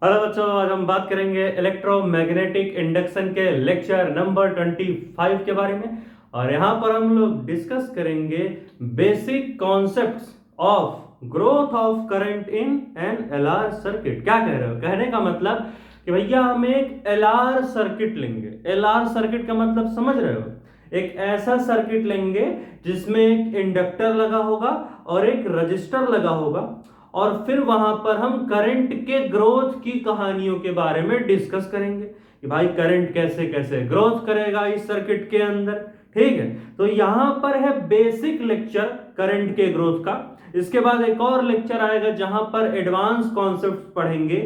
Hello बच्चों, आज हम बात करेंगे इलेक्ट्रोमैग्नेटिक इंडक्शन के लेक्चर नंबर 25 के बारे में। और यहाँ पर हम लोग डिस्कस करेंगे basic concepts of growth of current in an LR circuit. क्या कह रहे हो? कहने का मतलब कि भैया हम एक एलआर सर्किट लेंगे। एलआर सर्किट का मतलब समझ रहे हो? एक ऐसा सर्किट लेंगे जिसमें एक इंडक्टर लगा होगा और एक रजिस्टर लगा होगा, और फिर वहां पर हम करंट के ग्रोथ की कहानियों के बारे में डिस्कस करेंगे कि भाई करंट कैसे कैसे ग्रोथ करेगा इस सर्किट के अंदर। ठीक है, तो यहां पर है बेसिक लेक्चर करंट के ग्रोथ का। इसके बाद एक और लेक्चर आएगा जहां पर एडवांस कॉन्सेप्ट पढ़ेंगे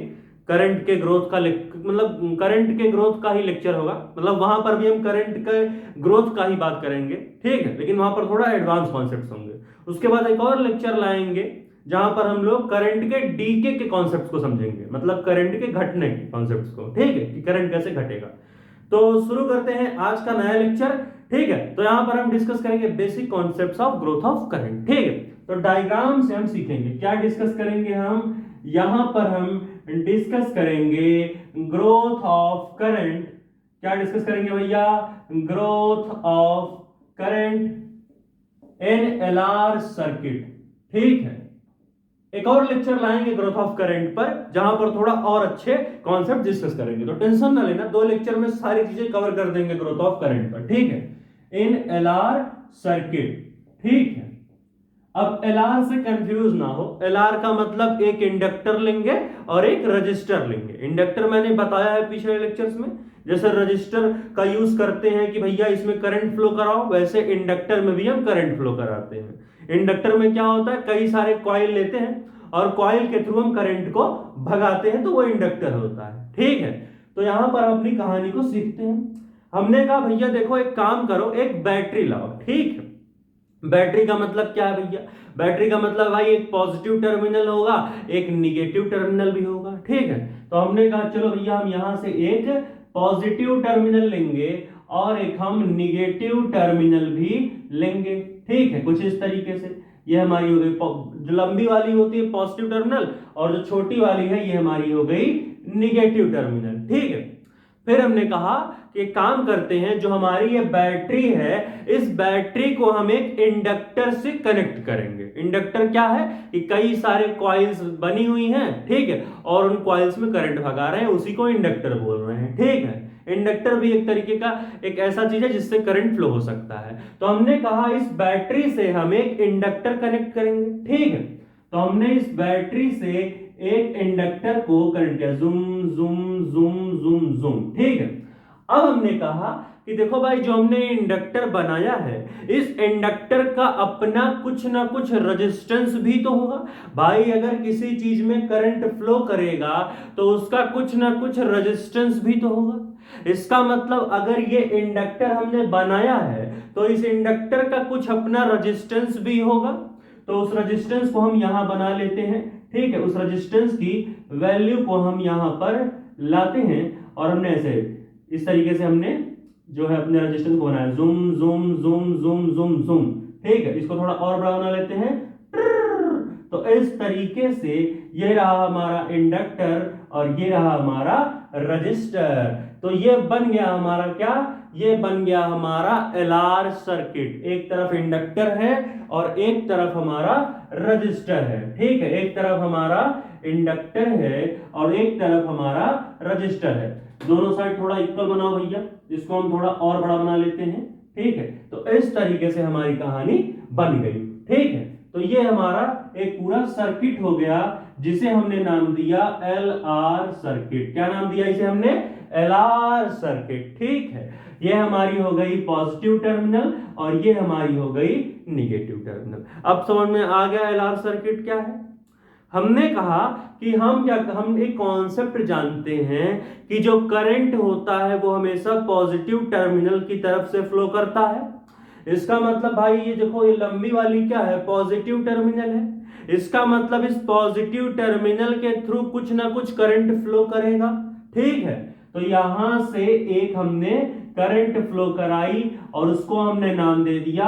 करंट के ग्रोथ का। मतलब करंट के ग्रोथ का ही लेक्चर होगा, मतलब वहां पर भी हम करंट के ग्रोथ का ही बात करेंगे। ठीक है, लेकिन वहां पर थोड़ा एडवांस कॉन्सेप्ट्स होंगे। उसके बाद एक और लेक्चर लाएंगे जहां पर हम लोग करंट के डीके के कॉन्सेप्ट्स को समझेंगे, मतलब करंट के घटने के कॉन्सेप्ट्स को। ठीक है, कि करंट कैसे घटेगा। तो शुरू करते हैं आज का नया लेक्चर। ठीक है, तो यहां पर हम डिस्कस करेंगे basic concepts of growth of current. ठीक है, तो डायग्राम से हम सीखेंगे क्या डिस्कस करेंगे हम। यहां पर हम डिस्कस करेंगे ग्रोथ ऑफ करंट। क्या डिस्कस करेंगे भैया? Growth of current in LR circuit. ठीक है, एक और लेक्चर लाएंगे ग्रोथ ऑफ करंट पर, जहां पर थोड़ा और अच्छे कॉन्सेप्ट डिस्कस करेंगे। तो टेंशन ना लेना, दो लेक्चर में सारी चीजें कवर कर देंगे ग्रोथ ऑफ करंट पर। ठीक है, इन एलआर सर्किट। ठीक है, अब एलआर से कंफ्यूज ना हो। एलआर का मतलब एक इंडक्टर लेंगे और एक रजिस्टर लेंगे। इंडक्टर मैंने बताया है पिछले लेक्चर्स में, जैसे रजिस्टर का यूज करते हैं कि भैया इसमें करंट फ्लो कराओ, वैसे इंडक्टर में भी हम करंट फ्लो कराते हैं। इंडक्टर में क्या होता है, कई सारे कॉइल लेते हैं और कॉइल के थ्रू हम करंट को भगाते हैं, तो वो इंडक्टर होता है। ठीक है, तो यहां पर अपनी कहानी को सीखते हैं। हमने कहा भैया देखो एक काम करो, एक बैटरी लाओ। ठीक है, बैटरी का मतलब क्या है भैया? बैटरी का मतलब भाई एक पॉजिटिव टर्मिनल होगा, एक निगेटिव टर्मिनल भी होगा। ठीक है, तो हमने कहा चलो भैया हम यहां से एक पॉजिटिव टर्मिनल लेंगे और एक हम निगेटिव टर्मिनल भी लेंगे। ठीक है, कुछ इस तरीके से ये हमारी हो गई जो लंबी वाली होती है पॉजिटिव टर्मिनल, और जो छोटी वाली है ये हमारी हो गई निगेटिव टर्मिनल। ठीक है, फिर हमने कहा कि काम करते हैं, जो हमारी ये बैटरी है इस बैटरी को हम एक इंडक्टर से कनेक्ट करेंगे। इंडक्टर क्या है कि कई सारे कॉइल्स बनी हुई हैं, ठीक है, और उन कॉइल्स में करंट भगा रहे हैं, उसी को इंडक्टर बोल रहे हैं। ठीक है, इंडक्टर भी एक तरीके का एक ऐसा चीज है जिससे करंट फ्लो हो सकता है। तो हमने कहा इस बैटरी से हम एक इंडक्टर कनेक्ट करेंगे। ठीक है, तो हमने इस बैटरी से एक इंडक्टर को कनेक्ट किया, जुम जुम जुम जुम जुम। ठीक है, अब हमने कहा कि देखो भाई जो हमने इंडक्टर बनाया है, इस इंडक्टर का अपना कुछ ना कुछ रेजिस्टेंस भी तो होगा। भाई अगर किसी चीज में करंट फ्लो करेगा तो उसका कुछ ना कुछ रेजिस्टेंस भी तो होगा। इसका मतलब अगर ये इंडक्टर हमने बनाया है तो इस इंडक्टर का कुछ अपना रेजिस्टेंस भी होगा। तो उस रेजिस्टेंस को हम यहां बना लेते हैं। ठीक है, उस रेजिस्टेंस की वैल्यू को हम यहां पर लाते हैं और हमने ऐसे इस तरीके से हमने जो है अपने रेजिस्टेंस को बनाया, zoom zoom zoom zoom zoom zoom. ठीक है, इसको थोड़ा और बड़ा बना लेते हैं। तो इस तरीके से ये रहा हमारा इंडक्टर और ये रहा हमारा रजिस्टर। तो ये बन गया हमारा क्या? ये बन गया हमारा एलआर सर्किट। एक तरफ इंडक्टर है और एक तरफ हमारा रजिस्टर है। ठीक है, एक तरफ हमारा इंडक्टर है और एक तरफ हमारा रजिस्टर है। दोनों साइड थोड़ा इक्वल बनाओ भैया, इसको हम थोड़ा और बड़ा बना लेते हैं। ठीक है, तो इस तरीके से हमारी कहानी बन गई। ठीक है, तो ये हमारा एक पूरा सर्किट हो गया जिसे हमने नाम दिया एल आर सर्किट। क्या नाम दिया इसे हमने? L R circuit. ठीक है, ये हमारी हो गई पॉजिटिव टर्मिनल और ये हमारी हो गई निगेटिव टर्मिनल। अब समझ में आ गया एल आर सर्किट क्या है। हमने कहा कि हम एक कॉन्सेप्ट जानते हैं कि जो करंट होता है वो हमेशा पॉजिटिव टर्मिनल की तरफ से फ्लो करता है। इसका मतलब भाई ये देखो, ये लंबी वाली क्या है? पॉजिटिव टर्मिनल है। इसका मतलब इस पॉजिटिव टर्मिनल के थ्रू कुछ ना कुछ करंट फ्लो करेगा। ठीक है, तो यहां से एक हमने करंट फ्लो कराई और उसको हमने नाम दे दिया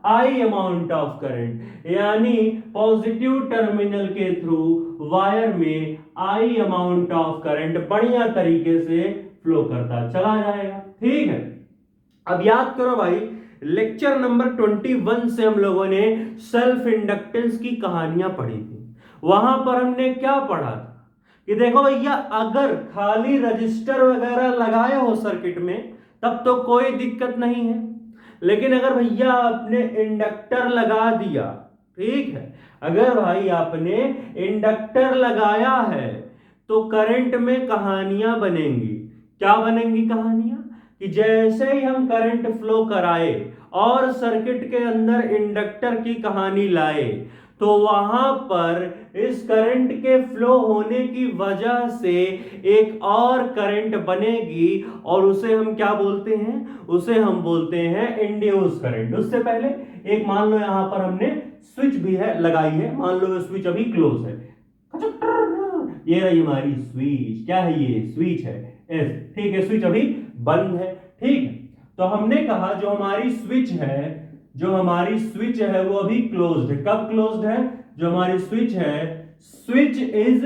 आई अमाउंट ऑफ करंट, यानी पॉजिटिव टर्मिनल के थ्रू वायर में आई अमाउंट ऑफ करंट बढ़िया तरीके से फ्लो करता चला जाएगा। ठीक है, अब याद करो भाई, लेक्चर नंबर 21 से हम लोगों ने सेल्फ इंडक्टेंस की कहानियां पढ़ी थी। वहां पर हमने क्या पढ़ा था कि देखो भैया, अगर खाली रजिस्टर वगैरह लगाए हो सर्किट में तब तो कोई दिक्कत नहीं है, लेकिन अगर भैया आपने इंडक्टर लगा दिया, ठीक है, अगर भाई आपने इंडक्टर लगाया है तो करंट में कहानियां बनेंगी। क्या बनेंगी कहानियां? कि जैसे ही हम करंट फ्लो कराए और सर्किट के अंदर इंडक्टर की कहानी लाए तो वहां पर इस करंट के फ्लो होने की वजह से एक और करंट बनेगी और उसे हम क्या बोलते हैं? उसे हम बोलते हैं इंड्यूस करंट। उससे पहले एक मान लो यहां पर हमने स्विच भी है लगाई है, मान लो स्विच अभी क्लोज है, ये रही हमारी स्विच। क्या है ये? स्विच है एस। ठीक है, स्विच अभी बंद है। ठीक है, तो हमने कहा जो हमारी स्विच है वो अभी क्लोज्ड है। कब क्लोज्ड है? जो हमारी स्विच है, स्विच इज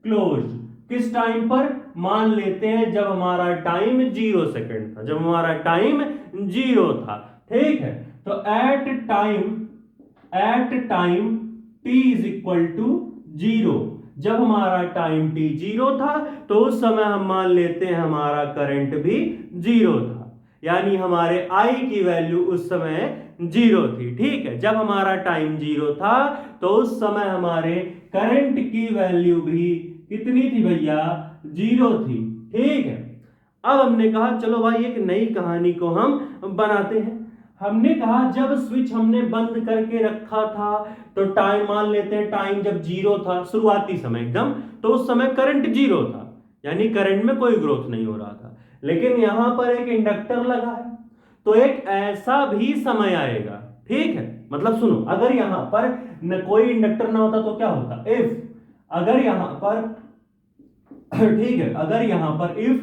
क्लोज्ड किस टाइम पर? मान लेते हैं जब हमारा टाइम 0 सेकंड था, जब हमारा टाइम 0 था। ठीक है, तो at time t is equal to 0, जब हमारा टाइम t 0 था तो उस समय हम मान लेते हैं हमारा करंट भी 0 था, यानी हमारे I की वैल्यू उस समय 0 थी। ठीक है, जब हमारा टाइम 0 था तो उस समय हमारे करंट की वैल्यू भी कितनी थी भैया? 0 थी। ठीक है, अब हमने कहा चलो भाई एक नई कहानी को हम बनाते हैं। हमने कहा जब स्विच हमने बंद करके रखा था तो टाइम मान लेते हैं, टाइम जब 0 था शुरुआती समय एकदम, तो उस समय करंट 0 था, यानी करंट में कोई ग्रोथ नहीं हो रहा था। लेकिन यहां पर एक इंडक्टर लगा है तो एक ऐसा भी समय आएगा। ठीक है, मतलब सुनो, अगर यहां पर कोई इंडक्टर ना होता तो क्या होता? अगर यहां पर ठीक है, अगर यहां पर if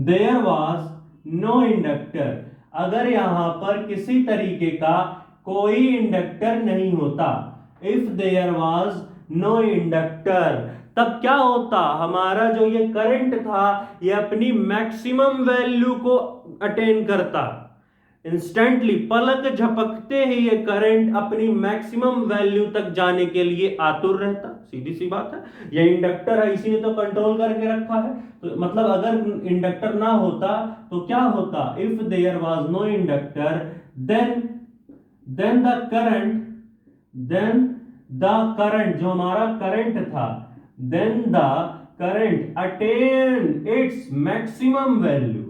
there was no inductor, अगर यहां पर किसी तरीके का कोई इंडक्टर नहीं होता, if there was no inductor, तब क्या होता? हमारा जो ये करंट था ये अपनी मैक्सिमम वैल्यू को अटेन करता। इंस्टेंटली, पलक झपकते ही ये करंट अपनी मैक्सिमम वैल्यू तक जाने के लिए आतुर रहता। सीधी सी बात है, ये इंडक्टर है इसी ने तो कंट्रोल करके रखा है। तो मतलब अगर इंडक्टर ना होता तो क्या होता? If there was no inductor then the current जो हमारा करंट था, then the current attain its maximum value,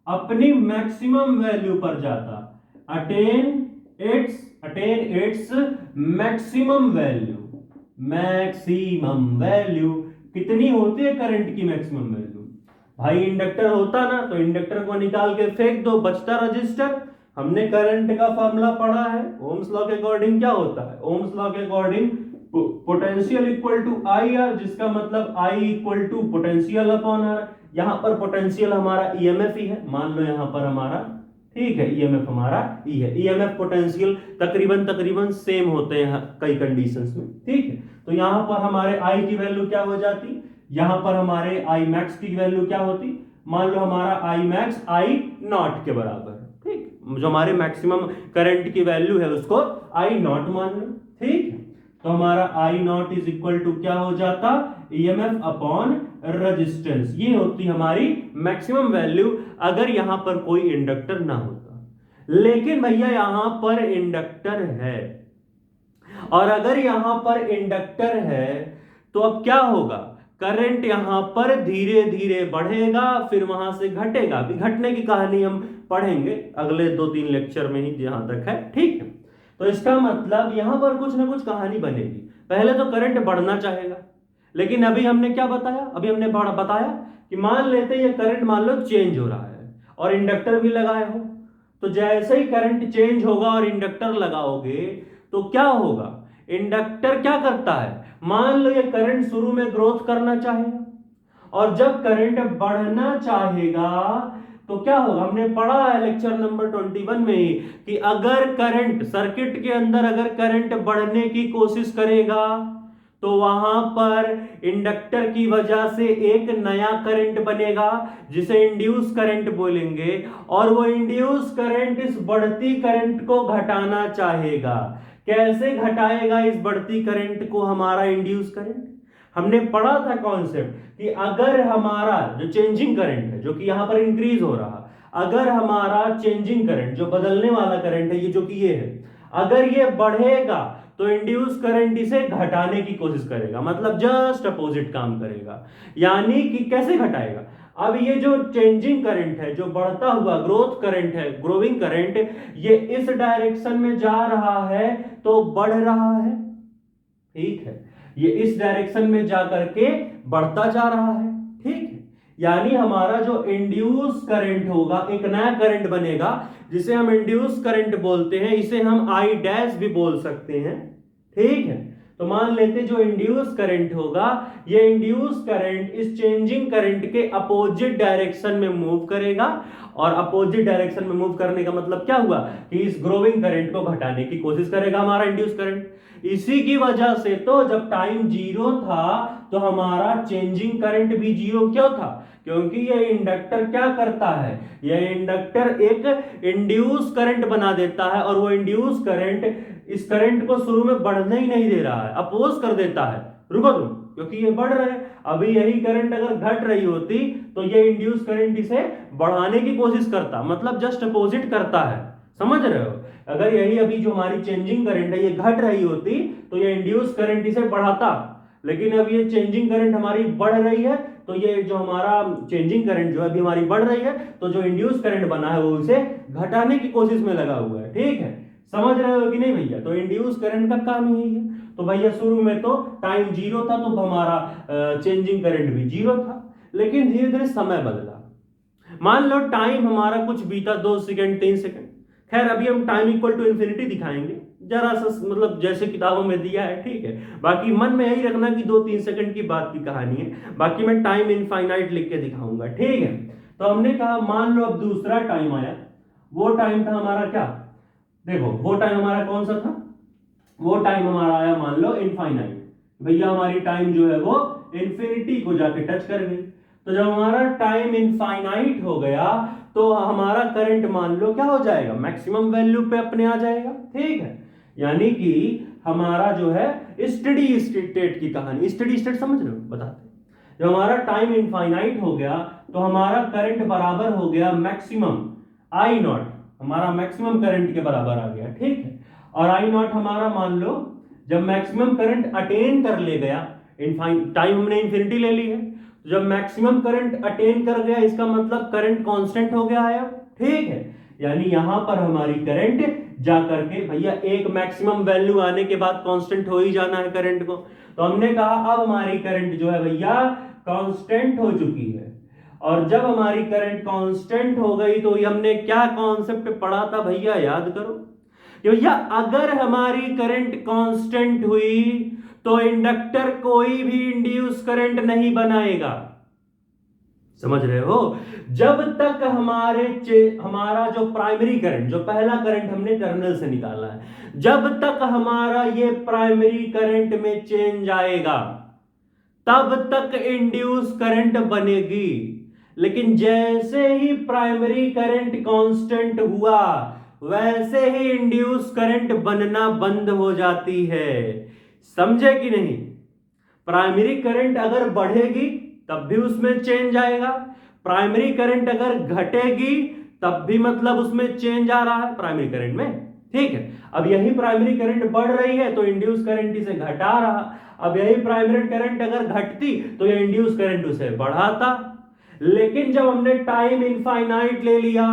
अपनी मैक्सिमम वैल्यू पर जाता। अटेन इट्स मैक्सिमम वैल्यू कितनी होती है करंट की मैक्सिमम वैल्यू? भाई इंडक्टर होता ना तो इंडक्टर को निकाल के फेंक दो, बचता रजिस्टर। हमने करंट का फॉर्मूला पढ़ा है ओम्स लॉ के अकॉर्डिंग। क्या होता है ओम्स लॉ के according? Potential equal to I R, जिसका मतलब I equal to potential upon R. यहां पर पोटेंशियल हमारा ईएमएफ ही है, मान लो यहां पर हमारा, ठीक है, ईएमएफ हमारा ई है। ईएमएफ पोटेंशियल तकरीबन सेम होते हैं कई कंडीशंस में। ठीक है, तो यहां पर हमारे आई की वैल्यू क्या हो जाती? यहां पर हमारे आई मैक्स की वैल्यू क्या होती? मान लो हमारा आई मैक्स आई नॉट के बराबर है। ठीक, जो हमारे मैक्सिमम करंट की वैल्यू है उसको आई नॉट मान लो। ठीक है, तो हमारा आई नॉट इज इक्वल टू क्या हो जाता? EMF upon resistance. ये होती हमारी मैक्सिमम वैल्यू अगर यहां पर कोई इंडक्टर ना होता। लेकिन भैया यहां पर इंडक्टर है, और अगर यहां पर इंडक्टर है तो अब क्या होगा? करंट यहां पर धीरे धीरे बढ़ेगा, फिर वहां से घटेगा। अभी घटने की कहानी हम पढ़ेंगे अगले 2-3 लेक्चर में ही जहां तक है। ठीक है, तो इसका मतलब यहां पर कुछ ना कुछ कहानी बनेगी। पहले तो करंट बढ़ना चाहेगा, लेकिन अभी हमने क्या बताया? अभी हमने बताया कि मान लेते ये करंट मान लो चेंज हो रहा है और इंडक्टर भी लगाए हो, तो जैसे ही करंट चेंज होगा और इंडक्टर लगाओगे तो क्या होगा? इंडक्टर क्या करता है? मान लो ये करंट शुरू में ग्रोथ करना चाहेगा, और जब करंट बढ़ना चाहेगा तो क्या होगा? हमने पढ़ा है लेक्चर नंबर 21 में ही कि अगर करंट सर्किट के अंदर अगर करंट बढ़ने की कोशिश करेगा तो वहां पर इंडक्टर की वजह से एक नया करंट बनेगा जिसे इंड्यूस करंट बोलेंगे, और वो इंड्यूस करंट इस बढ़ती करंट को घटाना चाहेगा। कैसे घटाएगा इस बढ़ती करंट को हमारा इंड्यूस करंट? हमने पढ़ा था कॉन्सेप्ट कि अगर हमारा जो चेंजिंग करंट है, जो कि यहां पर इंक्रीज हो रहा, अगर हमारा चेंजिंग करंट जो बदलने वाला करंट है, ये जो कि ये है, अगर ये बढ़ेगा तो इंड्यूस करंट इसे घटाने की कोशिश करेगा, मतलब जस्ट अपोजिट काम करेगा। यानी कि कैसे घटाएगा? अब ये जो चेंजिंग करंट है, जो बढ़ता हुआ ग्रोथ करंट है, ग्रोइंग करंट, ये इस डायरेक्शन में जा रहा है तो बढ़ रहा है, ठीक है, ये इस डायरेक्शन में जा करके बढ़ता जा रहा है, ठीक है। यानी हमारा जो इंड्यूस करंट होगा, एक नया करंट बनेगा जिसे हम इंड्यूस करंट बोलते हैं, इसे हम आई डैश भी बोल सकते हैं, ठीक है। तो मान लेते जो इंड्यूस करंट होगा, ये इंड्यूस करंट इस चेंजिंग करंट के अपोजिट डायरेक्शन में मूव करेगा, और अपोजिट डायरेक्शन में मूव करने का मतलब क्या हुआ कि इस ग्रोइंग करंट को घटाने की कोशिश करेगा हमारा इंड्यूस करंट। इसी की वजह से तो जब टाइम जीरो था तो हमारा चेंजिंग करंट भी जीरो क्यों था? क्योंकि ये इंडक्टर क्या करता है, ये इंडक्टर एक इंड्यूस करंट बना देता है, और वो इंड्यूस करंट इस करंट को शुरू में बढ़ने ही नहीं दे रहा है, अपोज कर देता है, रुको तुम, क्योंकि ये बढ़ रहे हैं। अभी यही करंट अगर घट रही होती तो ये इंड्यूस करंट इसे बढ़ाने की कोशिश करता, मतलब जस्ट अपोजिट करता है, समझ रहे हो? अगर यही अभी जो हमारी चेंजिंग करंट है ये घट रही होती तो ये इंड्यूस करंट इसे बढ़ाता, लेकिन अब ये चेंजिंग करंट हमारी बढ़ रही है, तो ये जो हमारा चेंजिंग करंट जो अभी हमारी बढ़ रही है, तो जो इंड्यूस करंट बना है वो इसे घटाने की कोशिश में लगा हुआ है, ठीक है। समझ रहे हो कि नहीं भैया? तो इंड्यूस करंट का काम यही है। तो भैया शुरू में तो टाइम जीरो था तो हमारा चेंजिंग करंट भी जीरो था, लेकिन धीरे धीरे समय बदला। मान लो टाइम हमारा कुछ बीता 2 सेकंड 3 सेकंड, खैर अभी हम टाइम इक्वल टू इन्फिनिटी दिखाएंगे, जरा सा मतलब जैसे किताबों में दिया है, ठीक है। बाकी मन में यही रखना कि 2-3 सेकंड की बात की कहानी है, बाकी मैं टाइम इनफाइनाइट लिख के दिखाऊंगा, ठीक है। तो हमने कहा मान लो अब दूसरा टाइम आया, वो टाइम था हमारा क्या, देखो वो टाइम हमारा कौन सा था, वो टाइम हमारा आया मान लो इनफाइनाइट। भैया हमारी टाइम जो है वो इन्फिनिटी को जाके टच कर गई। तो जब हमारा टाइम इनफाइनाइट हो गया तो हमारा करंट मान लो क्या हो जाएगा, मैक्सिमम वैल्यू पे अपने आ जाएगा, ठीक है। यानी कि हमारा जो है स्टेडी स्टेट की कहानी, स्टेडी स्टेट समझ रहे हो, बताते। जब हमारा टाइम इनफाइनाइट हो गया तो हमारा करंट बराबर हो गया मैक्सिमम आई नॉट, हमारा मैक्सिमम करंट के बराबर आ गया, ठीक है। और आई नॉट हमारा मान लो जब मैक्सिमम करंट अटेन कर ले गया, टाइम हमने इंफिनिटी ले ली है, जब मैक्सिमम करंट अटेन कर गया इसका मतलब करंट कांस्टेंट हो गया है, ठीक है। यानी यहां पर हमारी करंट जाकर के भैया एक मैक्सिमम वैल्यू आने के बाद कांस्टेंट हो ही जाना है करंट को। तो हमने कहा अब हमारी करंट जो है भैया कांस्टेंट हो चुकी है, और जब हमारी करंट कांस्टेंट हो गई तो हमने क्या कॉन्सेप्ट पढ़ा था भैया, याद करो कि भैया अगर हमारी करंट कांस्टेंट हुई तो इंडक्टर कोई भी इंड्यूस करंट नहीं बनाएगा, समझ रहे हो? जब तक हमारा जो प्राइमरी करंट, जो पहला करंट हमने टर्मिनल से निकाला है, जब तक हमारा ये प्राइमरी करंट में चेंज आएगा तब तक इंड्यूस करंट बनेगी। लेकिन जैसे ही प्राइमरी करंट कांस्टेंट हुआ वैसे ही इंड्यूस करंट बनना बंद हो जाती है, समझे कि नहीं? प्राइमरी करंट अगर बढ़ेगी तब भी उसमें चेंज आएगा, प्राइमरी करंट अगर घटेगी तब भी मतलब उसमें चेंज आ रहा है प्राइमरी करंट में, ठीक है। अब यही प्राइमरी करंट बढ़ रही है तो इंड्यूस करंट इसे घटा रहा, अब यही प्राइमरी करंट अगर घटती तो ये इंड्यूस करंट उसे बढ़ाता। लेकिन जब हमने टाइम इनफाइनाइट ले लिया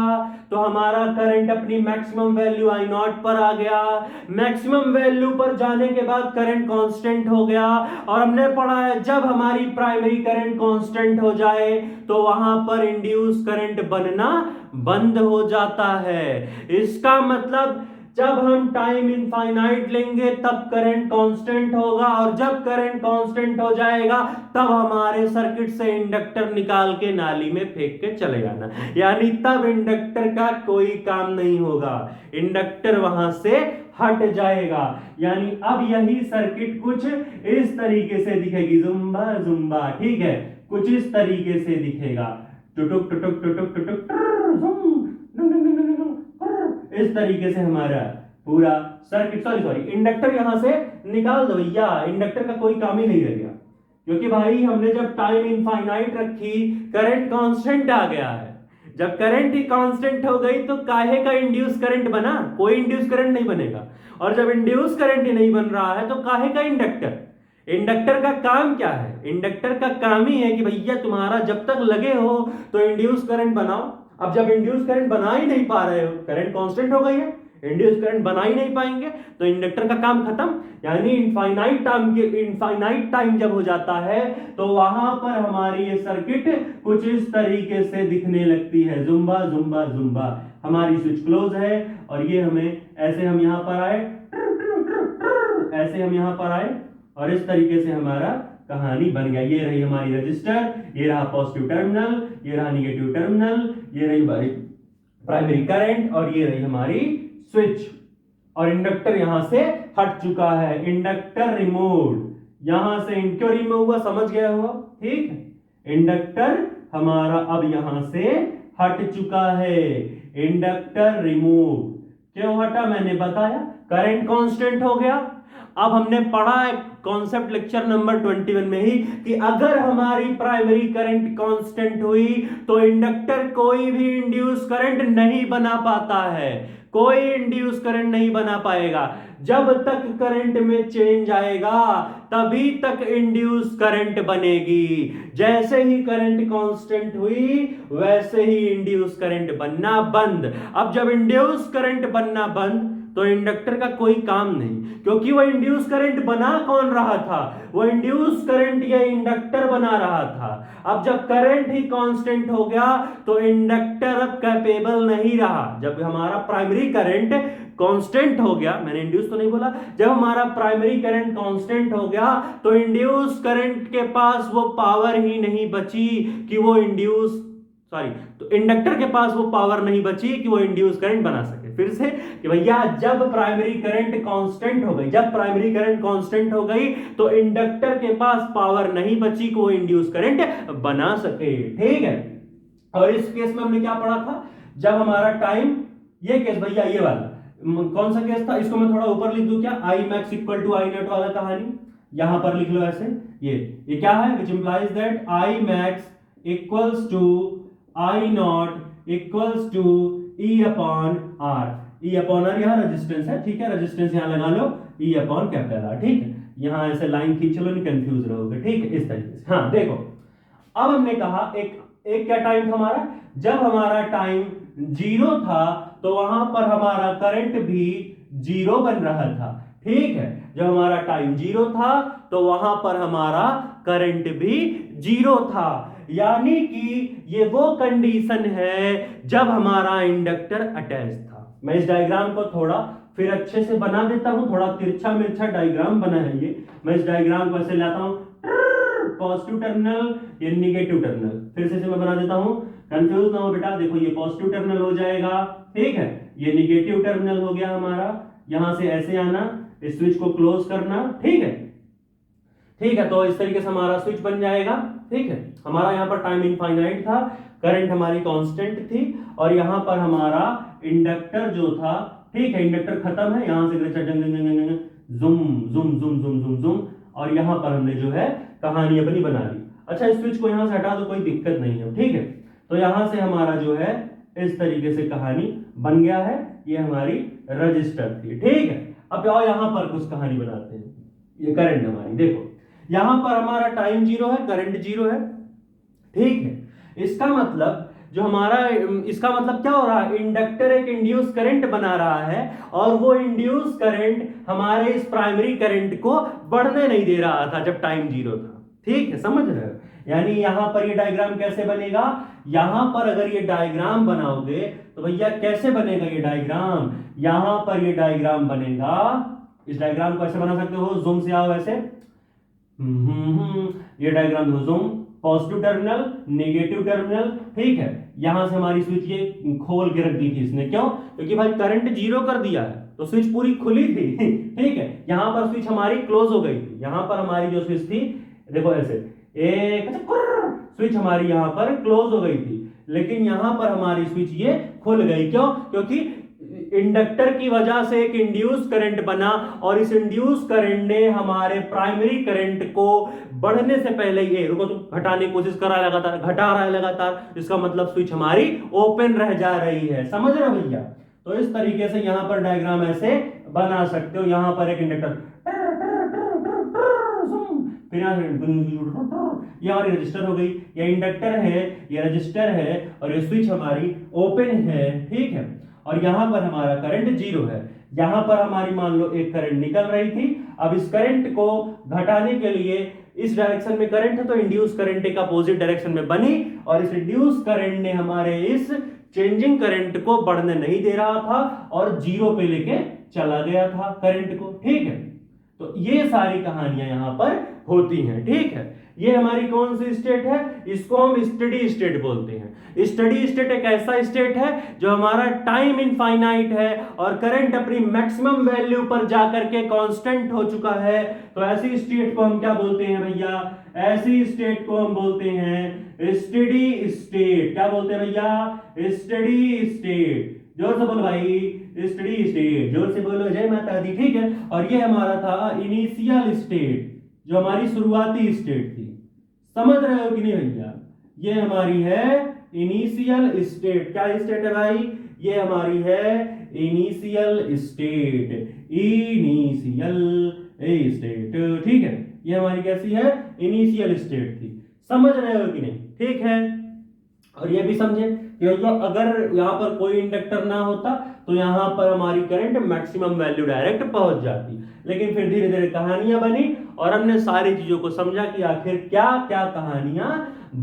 तो हमारा करंट अपनी मैक्सिमम वैल्यू आई नॉट पर आ गया, मैक्सिमम वैल्यू पर जाने के बाद करंट कांस्टेंट हो गया, और हमने पढ़ा है जब हमारी प्राइमरी करंट कांस्टेंट हो जाए तो वहां पर इंड्यूस करंट बनना बंद हो जाता है। इसका मतलब जब हम टाइम इनफाइनाइट लेंगे तब करंट कांस्टेंट होगा, और जब करंट कांस्टेंट हो जाएगा तब हमारे सर्किट से इंडक्टर निकाल के नाली में फेंक के चले जाना, यानी तब इंडक्टर का कोई काम नहीं होगा, इंडक्टर वहां से हट जाएगा। यानी अब यही सर्किट कुछ इस तरीके से दिखेगी, जुम्बा जुम्बा, ठीक है, कुछ इस तरीके से दिखेगा, टुटुक टुटुक टुटुक टुटुक इस तरीके से हमारा पूरा सर्किट, सॉरी इंडक्टर यहां से निकाल दो भैया, इंडक्टर का कोई काम ही नहीं रह गया, क्योंकि भाई हमने जब टाइम इनफाइनाइट रखी, करंट कांस्टेंट आ गया है। जब करंट ही कांस्टेंट हो गई तो काहे का इंड्यूस करंट बना? कोई इंड्यूस करंट नहीं बनेगा। और जब इंड्यूस करंट ही नहीं बन रहा है तो काहे का इंडक्टर? इंडक्टर का काम क्या है? इंडक्टर का काम ही है कि भैया तुम्हारा जब तक लगे हो तो इंड्यूस करंट बनाओ। अब जब इंड्यूस करंट बना ही नहीं पा रहे हो, करंट कांस्टेंट हो गई है, इंड्यूस करंट बना ही नहीं पाएंगे तो इंडक्टर का काम खत्म। यानी इनफाइनाइट टाइम जब हो जाता है तो वहां पर हमारी ये सर्किट कुछ इस तरीके से दिखने लगती है, जुम्बा जुम्बा जुम्बा। हमारी स्विच क्लोज है और ये हमें ऐसे, हम यहां पर आए, ऐसे हम यहां पर आए और इस तरीके से हमारा कहानी बन गया। ये रही हमारी रजिस्टर, ये रहा पॉजिटिव टर्मिनल, ये रहा निगेटिव टर्मिनल, ये रही हमारी प्राइमरी करंट और ये रही हमारी स्विच। और इंडक्टर यहां से हट चुका है, इंडक्टर रिमूव्ड। यहां से क्यों रिमूव हुआ समझ गया हुआ, ठीक है। इंडक्टर हमारा अब यहां से हट चुका है, इंडक्टर रिमूव। क्यों हटा मैंने बताया, करंट कांस्टेंट हो गया। अब हमने पढ़ा है कॉन्सेप्ट लेक्चर नंबर 21 में ही कि अगर हमारी प्राइमरी करंट कांस्टेंट हुई तो इंडक्टर कोई भी इंड्यूस करंट नहीं बना पाता है, कोई इंड्यूस करंट नहीं बना पाएगा। जब तक करंट में चेंज आएगा तभी तक इंड्यूस करंट बनेगी। जैसे ही करंट कांस्टेंट हुई वैसे ही इंड्यूस करंट बनना बंद। अब जब इंड्यूस करंट बनना बंद तो इंडक्टर का कोई काम नहीं, क्योंकि वो इंड्यूस करंट बना कौन रहा था, वो इंड्यूस करंट या इंडक्टर बना रहा था। अब जब करंट ही कांस्टेंट हो गया तो इंडक्टर अब कैपेबल नहीं रहा। जब हमारा प्राइमरी करंट कांस्टेंट हो गया, मैंने इंड्यूस तो नहीं बोला, जब हमारा प्राइमरी करंट कांस्टेंट हो गया तो इंड्यूस करंट के पास वो पावर ही नहीं बची कि वो तो इंडक्टर के पास वो पावर नहीं बची कि वो इंड्यूस करंट बना सके। फिर से कि भैया जब प्राइमरी करंट कांस्टेंट हो गई, जब प्राइमरी करंट कांस्टेंट हो गई तो इंडक्टर के पास पावर नहीं बची कि वो इंड्यूस करंट बना सके, ठीक है। और इस केस में हमने क्या पढ़ा था, जब हमारा टाइम, ये केस भैया ये वाला कौन सा केस था, इसको मैं थोड़ा ऊपर लिख दूं क्या, I max equal to I naught वाला कहानी यहां पर लिख लो ऐसे। ये क्या है, which implies that I max equals to I naught equals to E upon R. E upon R यहाँ रेजिस्टेंस है, ठीक है, रेजिस्टेंस यहाँ लगा लो, ई अपॉन कैपिटल आर, ठीक है। यहाँ ऐसे लाइन खींच लो, नहीं कंफ्यूज रहोगे, ठीक है, इस तरीके से। हाँ देखो, अब हमने कहा एक क्या टाइम था हमारा, जब हमारा टाइम जीरो था तो वहां पर हमारा करंट भी जीरो बन रहा था, ठीक है। जब हमारा टाइम जीरो था तो वहां पर हमारा करंट भी जीरो था। यानी कि ये वो कंडीशन है जब हमारा इंडक्टर अटैच था। मैं इस डायग्राम को थोड़ा फिर अच्छे से बना देता हूं, थोड़ा तिरछा मिर्छा डायग्राम बना है ये। मैं इस डायग्राम को ऐसे लाता हूं, पॉजिटिव टर्मिनल, ये निगेटिव टर्मिनल, फिर से मैं बना देता हूं, कंफ्यूज ना हो बेटा। देखो ये पॉजिटिव टर्मिनल हो जाएगा, ठीक है, ये निगेटिव टर्मिनल हो गया हमारा। यहां से ऐसे आना, इस स्विच को क्लोज करना, ठीक है, ठीक है। तो इस तरीके से हमारा स्विच बन जाएगा, ठीक है। हमारा यहाँ पर टाइम इनफाइनाइट था, करंट हमारी कांस्टेंट थी और यहाँ पर हमारा इंडक्टर जो था, ठीक है, इंडक्टर खत्म है, यहां से जुम जुम जुम जुम जुम जुम, और यहां पर हमने जो है कहानी अपनी बना ली। अच्छा, इस स्विच को यहां से हटा दो, कोई दिक्कत नहीं है, ठीक है। तो यहां से हमारा जो है इस तरीके से कहानी बन गया है, ये हमारी रजिस्टर थी, ठीक है। अब आओ यहां पर कुछ कहानी बनाते हैं। ये करंट हमारी, देखो यहां पर हमारा टाइम जीरो है, करंट जीरो है, ठीक है। इसका मतलब जो हमारा, इसका मतलब क्या हो रहा है, इंडक्टर एक इंड्यूस करंट बना रहा है और वो इंड्यूस करंट हमारे इस प्राइमरी करंट को बढ़ने नहीं दे रहा था जब टाइम जीरो था, ठीक है, समझ रहे हो। यानी यहां पर ये डायग्राम कैसे बनेगा, यहां पर अगर ये डायग्राम बनाओगे तो भैया कैसे बनेगा ये डायग्राम, यहां पर ये डायग्राम बनेगा, इस डायग्राम को ऐसे बना सकते हो, जूम से आओ ऐसे, ये diagram zoom, positive terminal, negative terminal, ठीक है। यहां से हमारी स्विच ये खोल के रख दी थी इसने, क्यों, क्योंकि भाई करंट जीरो कर दिया है तो स्विच पूरी खुली थी ठीक है, यहां पर स्विच हमारी क्लोज हो गई थी, यहां पर हमारी जो स्विच थी देखो ऐसे एक स्विच हमारी यहां पर क्लोज हो गई थी, लेकिन यहां पर हमारी स्विच ये खुल गई। क्यों? क्योंकि इंडक्टर की वजह से एक इंड्यूस करंट बना और इस इंड्यूस करंट ने हमारे प्राइमरी करंट को बढ़ने से पहले ये रुको तुम घटाने की कोशिश कर रहा है लगातार, घटा रहा है लगातार, इसका मतलब स्विच हमारी ओपन रह जा रही है। समझ रहे हो भैया? तो इस तरीके से यहां पर डायग्राम ऐसे बना सकते हो। यहां पर एक इंडक्टर, फिर ये हमारी रजिस्टर हो गई, ये इंडक्टर है, ये रजिस्टर है और ये स्विच हमारी ओपन है। ठीक है, और यहां पर हमारा करंट जीरो है। यहां पर हमारी मान लो एक करंट निकल रही थी, अब इस करंट को घटाने के लिए इस डायरेक्शन में करंट है तो इंड्यूस करंट एक अपोजिट डायरेक्शन में बनी और इस इंड्यूस करंट ने हमारे इस चेंजिंग करंट को बढ़ने नहीं दे रहा था और जीरो पे लेके चला गया था करंट को। ठीक है, तो ये सारी कहानियां यहां पर होती हैं। ठीक है, ये हमारी कौन सी स्टेट है? इसको हम स्टडी स्टेट बोलते हैं। स्टडी स्टेट एक ऐसा स्टेट है जो हमारा टाइम इनफाइनाइट है और करंट अपनी मैक्सिमम वैल्यू पर जाकर के कांस्टेंट हो चुका है। तो ऐसी स्टेट को हम क्या बोलते हैं भैया? ऐसी स्टेट को हम बोलते हैं स्टडी स्टेट। क्या बोलते हैं भैया? Steady state. जोर से बोलो भाई, स्टडी स्टेट, जोर से बोलो, जय माता दी। ठीक है, और ये हमारा था इनिशियल स्टेट, जो हमारी शुरुआती स्टेट थी। समझ रहे हो कि नहीं भैया? ये हमारी है इनिशियल स्टेट। क्या स्टेट है भाई? ये हमारी है इनिशियल स्टेट, इनिशियल स्टेट। ठीक है, ये हमारी कैसी है? इनिशियल स्टेट थी। समझ रहे हो कि नहीं? ठीक है, और ये भी समझे कि अगर यहां पर कोई इंडक्टर ना होता तो यहां पर हमारी करंट मैक्सिमम वैल्यू डायरेक्ट पहुंच जाती, लेकिन फिर धीरे धीरे कहानियां बनी और हमने सारी चीजों को समझा कि आखिर क्या क्या कहानियां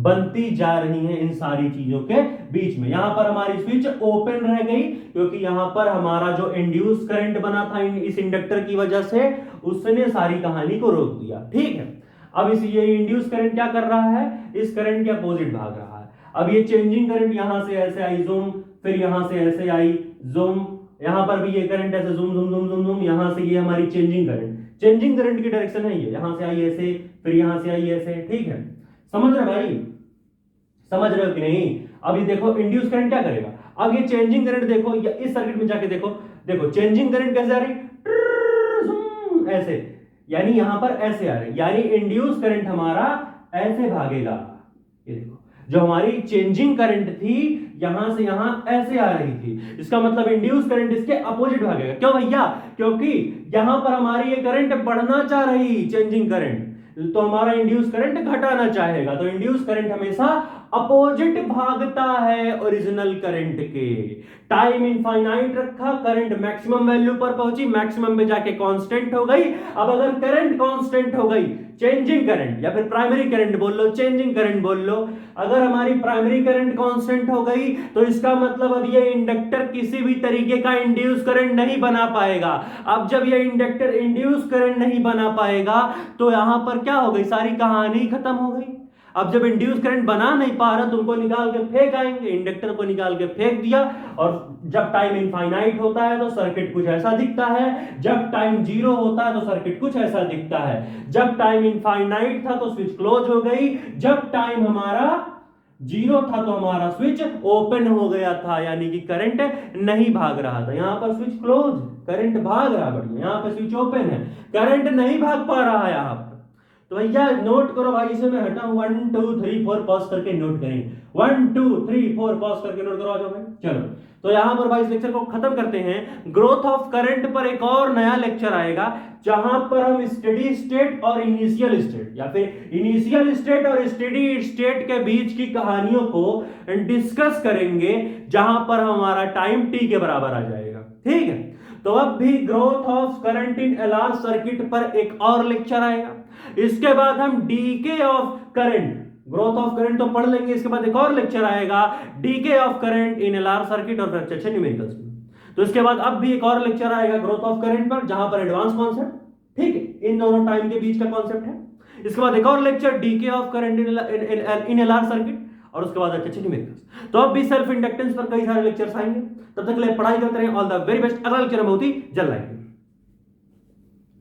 बनती जा रही हैं इन सारी चीजों के बीच में। यहां पर हमारी स्विच ओपन रह गई क्योंकि यहां पर हमारा जो इंड्यूस करंट बना था इस इंडक्टर की वजह से, उसने सारी कहानी को रोक दिया। ठीक है, अब इस ये इंड्यूस करंट क्या कर रहा है? इस करंट के अपोजिट भाग रहा है। अब ये चेंजिंग करंट यहां से ऐसे आई जूम, फिर यहां से ऐसे आई जूम, यहां पर भी ये करंट ऐसे zoom zoom zoom zoom zoom, यहां से ये हमारी चेंजिंग करंट की डायरेक्शन है ये, यहां से आई ऐसे, फिर यहां से आई ऐसे। ठीक है, समझ रहे भाई? समझ रहे हो कि नहीं? अब ये देखो इंड्यूस करंट क्या करेगा। अब ये चेंजिंग करंट देखो, या इस सर्किट में जाके देखो, देखो चेंजिंग करंट कैसे आ रही, ऐसे, यानी यहां पर ऐसे आ रही, यानी इंड्यूस करंट हमारा ऐसे भागेगा। ये देखो, जो हमारी चेंजिंग करंट थी यहां से यहां ऐसे आ रही थी, इसका मतलब इंड्यूस करंट इसके अपोजिट भागेगा। क्यों भैया? क्योंकि यहां पर हमारी ये करंट बढ़ना चाह रही चेंजिंग करंट, तो हमारा इंड्यूस करंट घटाना चाहेगा, तो इंड्यूस करंट हमेशा अपोजिट भागता है ओरिजिनल करंट के। टाइम इनफाइनाइट रखा, करंट मैक्सिमम वैल्यू पर पहुंची, मैक्सिमम पे जाके कांस्टेंट हो गई। अब अगर करंट कांस्टेंट हो गई, चेंजिंग करंट या फिर प्राइमरी करंट बोल लो, चेंजिंग करंट बोल लो, अगर हमारी प्राइमरी करंट कांस्टेंट हो गई तो इसका मतलब अब ये इंडक्टर किसी भी तरीके का इंड्यूस करंट नहीं बना पाएगा। अब जब ये इंडक्टर इंड्यूस करंट नहीं बना पाएगा तो यहां पर क्या हो गई? सारी कहानी खत्म हो गई। अब जब इंड्यूस करंट बना नहीं पा रहा तो उनको निकाल के फेंक आएंगे, इंडक्टर को निकाल के फेंक दिया। और जब टाइम इनफाइनाइट होता है तो सर्किट कुछ ऐसा दिखता है, जब टाइम जीरो होता है तो सर्किट कुछ ऐसा दिखता है। जब टाइम इनफाइनाइट था तो स्विच क्लोज हो गई, जब टाइम हमारा जीरो था तो हमारा स्विच ओपन हो गया था, यानी कि करंट नहीं भाग रहा था। यहां पर स्विच क्लोज, करंट भाग रहा, बढ़िया, यहां पर स्विच ओपन है, करंट नहीं भाग पा रहा है यहां पर। तो भैया नोट करो भाई, इसे मैं हटा 1 2 3 4 पॉज करके नोट करेंगे, 1 2 3 4 पॉज करके नोट करो। आ जाओ भाई, चलो। तो यहां पर भाई इस लेक्चर को खत्म करते हैं। ग्रोथ ऑफ करंट पर एक और नया लेक्चर आएगा जहां पर हम स्टेडी स्टेट और इनिशियल स्टेट या फिर इनिशियल स्टेट और स्टेडी स्टेट के बीच की कहानियों को डिस्कस करेंगे, जहां पर हमारा टाइम टी के बराबर आ जाएगा। ठीक है, तो अब भी growth of current in LR circuit पर एक और लेक्चर आएगा। इसके बाद हम DK of current, growth of current तो पढ़ लेंगे, इसके बाद एक और लेक्चर आएगा DK of current in LR circuit और फ्रैक्चर न्यूमेरिकल्स में। तो इसके बाद अब भी एक और लेक्चर आएगा ग्रोथ ऑफ करंट पर, जहां पर एडवांस कॉन्सेप्ट, ठीक है, इन दोनों टाइम के बीच का कॉन्सेप्ट है। इसके बाद एक और lecture DK of current in LR circuit, और उसके बाद अच्छे अच्छे न्यूमेरिकल्स। तो अब भी सेल्फ इंडक्टेंस पर कई सारे लेक्चर्स आएंगे, तब तक के लिए पढ़ाई करते रहें। All the very best. अगला लेक्चर हम होती जल्द आएंगे।